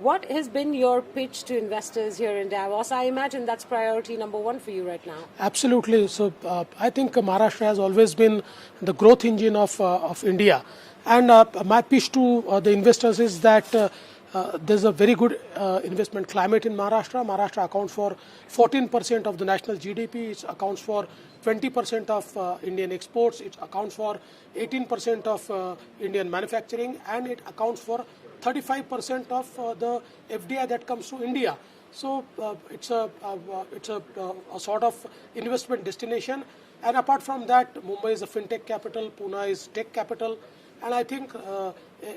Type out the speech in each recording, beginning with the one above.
What has been your pitch to investors here in Davos? I imagine that's priority number one for you right now. Absolutely. So I think Maharashtra has always been the growth engine of India. And my pitch to the investors is that there's a very good investment climate in Maharashtra. Maharashtra accounts for 14% of the national GDP. It accounts for 20% of Indian exports. It accounts for 18% of Indian manufacturing, and it accounts for 35% of the FDI that comes to India. So it's a sort of investment destination. And apart from that, Mumbai is a fintech capital, Pune is tech capital. And I think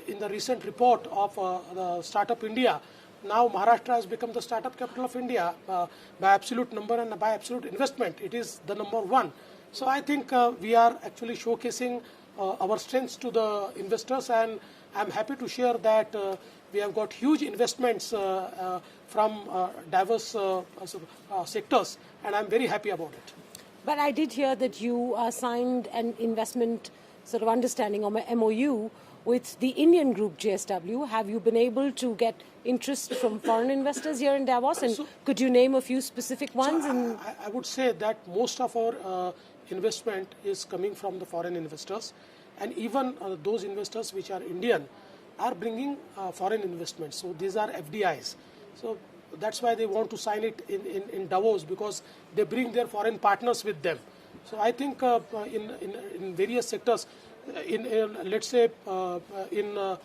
in the recent report of the Startup India, now Maharashtra has become the startup capital of India by absolute number and by absolute investment. It is the number one. So I think we are actually showcasing our strengths to the investors, and I'm happy to share that we have got huge investments from diverse sectors, and I'm very happy about it. But I did hear that you signed an investment sort of understanding or MOU with the Indian group JSW. Have you been able to get interest from foreign investors here in Davos? And could you name a few specific ones? I would say that most of our investment is coming from the foreign investors. And even those investors which are Indian are bringing foreign investments. So these are FDIs. So that's why they want to sign it in Davos, because they bring their foreign partners with them. So I think in various sectors, let's say in the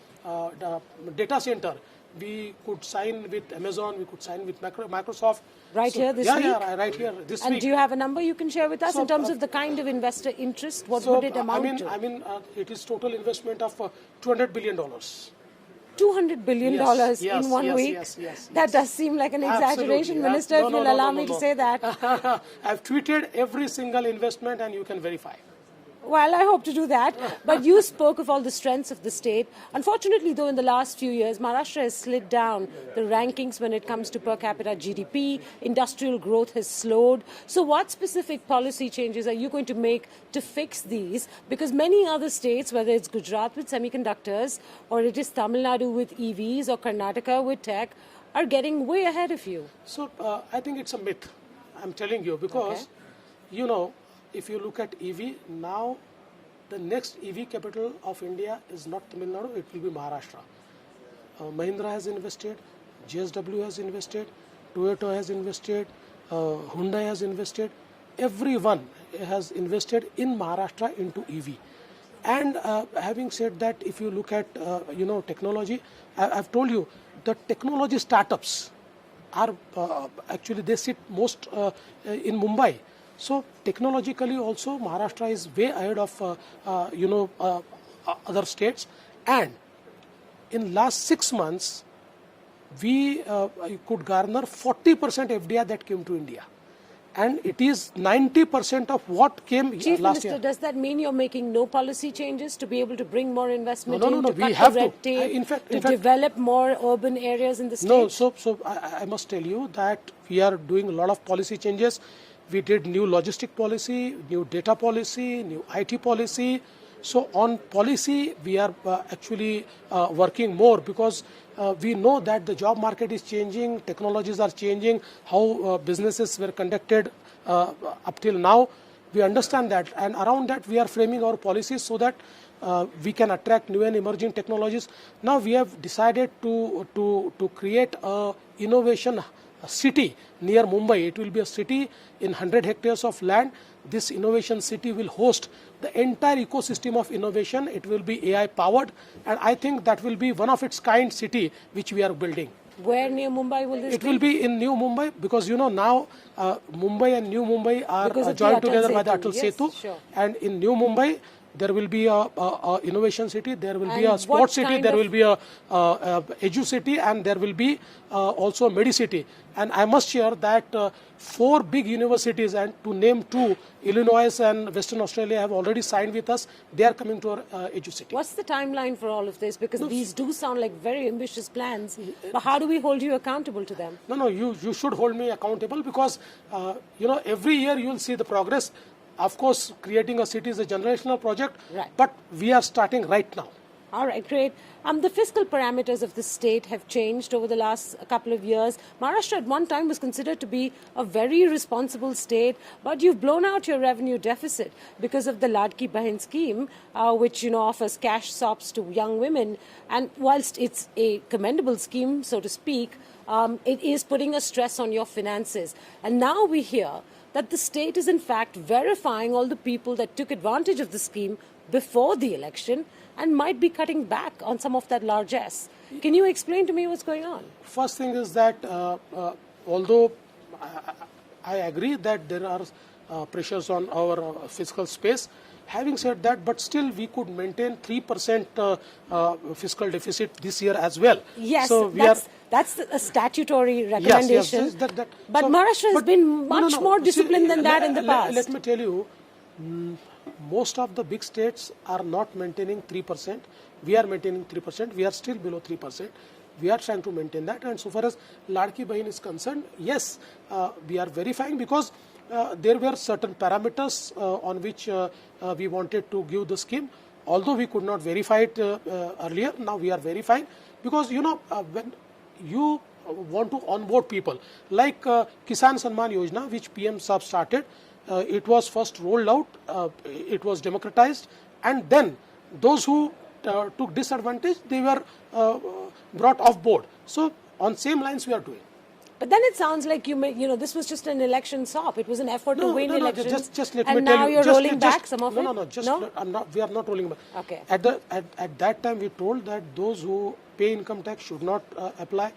data center, we could sign with Amazon, we could sign with Microsoft. Right here this week? Yeah, right here this week. And do you have a number you can share with us in terms of the kind of investor interest? What would it amount to? I mean, it is total investment of $200 billion. $200 billion in 1 week? Yes. That does seem like an exaggeration, Absolutely. Minister, if you'll allow me to say that. I've tweeted every single investment and you can verify. Well, I hope to do that. But you spoke of all the strengths of the state. Unfortunately, though, in the last few years, Maharashtra has slid down the rankings when it comes to per capita GDP. Industrial growth has slowed. So what specific policy changes are you going to make to fix these? Because many other states, whether it's Gujarat with semiconductors, or it is Tamil Nadu with EVs, or Karnataka with tech, are getting way ahead of you. So I think it's a myth, I'm telling you, because, you know, if you look at EV, now the next EV capital of India is not Tamil Nadu, it will be Maharashtra. Mahindra has invested, JSW has invested, Toyota has invested, Hyundai has invested. Everyone has invested in Maharashtra into EV. And having said that, if you look at technology, I've told you the technology startups are actually they sit most in Mumbai. So technologically also Maharashtra is way ahead of other states, and in last 6 months we could garner 40% FDI that came to India, and it is 90% of what came Chief last Minister, year. does that mean you're making no policy changes to be able to bring more investment No, to we cut have the red to. tape, In fact, develop more urban areas in the state? No, so I must tell you that we are doing a lot of policy changes. We did new logistic policy, new data policy, new IT policy. So on policy, we are actually working more, because we know that the job market is changing, technologies are changing, how businesses were conducted up till now. We understand that, and around that we are framing our policies so that we can attract new and emerging technologies. Now we have decided to create a innovation city near Mumbai. It will be a city in 100 hectares of land. This innovation city will host the entire ecosystem of innovation. It will be AI powered, and I think that will be one of its kind city which we are building. Where near Mumbai will this be? It will be in New Mumbai, because now Mumbai and New Mumbai are joined together by the Atal Setu. Sure. And in New Mumbai there will be a innovation city, there will be a sports city, there will be a edu city, and there will be also a medi-city. And I must share that 4 big universities, and to name 2, Illinois and Western Australia have already signed with us. They are coming to our edu city. What's the timeline for all of this? Because these do sound like very ambitious plans, but how do we hold you accountable to them? No, you should hold me accountable, because every year you will see the progress. Of course, creating a city is a generational project, right, but we are starting right now. All right, great. The fiscal parameters of the state have changed over the last couple of years. Maharashtra at one time was considered to be a very responsible state, but you've blown out your revenue deficit because of the Ladki Bahin scheme, which offers cash sops to young women. And whilst it's a commendable scheme, so to speak, it is putting a stress on your finances. And now we hear that the state is in fact verifying all the people that took advantage of the scheme before the election and might be cutting back on some of that largesse. Can you explain to me what's going on? First thing is that although I agree that there are pressures on our fiscal space, having said that, but still we could maintain 3% fiscal deficit this year as well. Yes, so that's a statutory recommendation. Yes, but Maharashtra has been much more disciplined than that in the past. Let me tell you, most of the big states are not maintaining 3%. We are maintaining 3%. We are still below 3%. We are trying to maintain that. And so far as Ladki Bahin is concerned, yes, we are verifying because there were certain parameters on which we wanted to give the scheme. Although we could not verify it earlier, now we are verifying because, when you want to onboard people, like Kisan Samman Yojana, which PM Saab started, it was first rolled out, it was democratized, and then those who took disadvantage, they were brought off board. So on same lines we are doing. But then it sounds like this was just an election sop. It was an effort to win elections. Just let and me tell now you, you're rolling back some of it? No, we are not rolling back. Okay. At that time we told that those who pay income tax should not apply.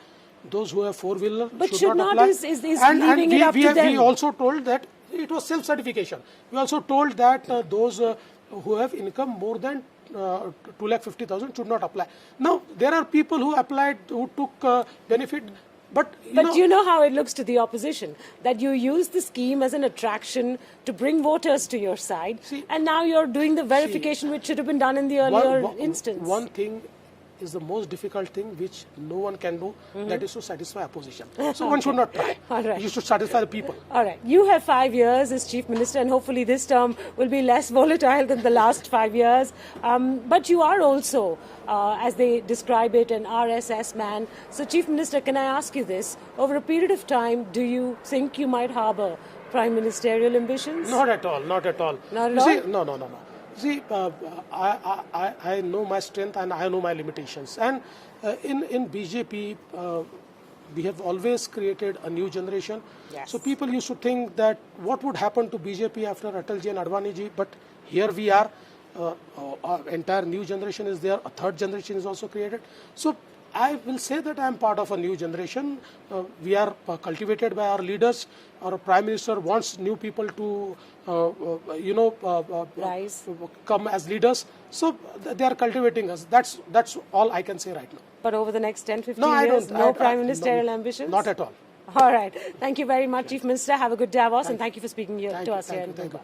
Those who have four-wheeler should not apply. Is leaving it up to them. We also told that it was self-certification. We also told that those who have income more than 2,50,000 should not apply. Now, there are people who applied, who took benefit, but you know how it looks to the opposition, that you use the scheme as an attraction to bring voters to your side, and now you're doing the verification which should have been done in the earlier instance. One thing is the most difficult thing which no one can do, that is to satisfy opposition. So one should not try. All right. You should satisfy the people. All right. You have 5 years as Chief Minister, and hopefully this term will be less volatile than the last 5 years. But you are also, as they describe it, an RSS man. So Chief Minister, can I ask you this? Over a period of time, do you think you might harbour prime ministerial ambitions? Not at all. Not at all. Not at all? See, no. See, I know my strength and I know my limitations. And in BJP, we have always created a new generation. Yes. So people used to think that what would happen to BJP after Atalji and Advaniji, but here we are. Our entire new generation is there. A third generation is also created. So I will say that I am part of a new generation. We are cultivated by our leaders. Our Prime Minister wants new people to, rise, come as leaders. So they are cultivating us. That's all I can say right now. But over the next 10, 15 years, no prime ministerial ambitions? Not at all. All right. Thank you very much, Chief Minister. Have a good Davos, and thank you for speaking to us here in Bloomberg.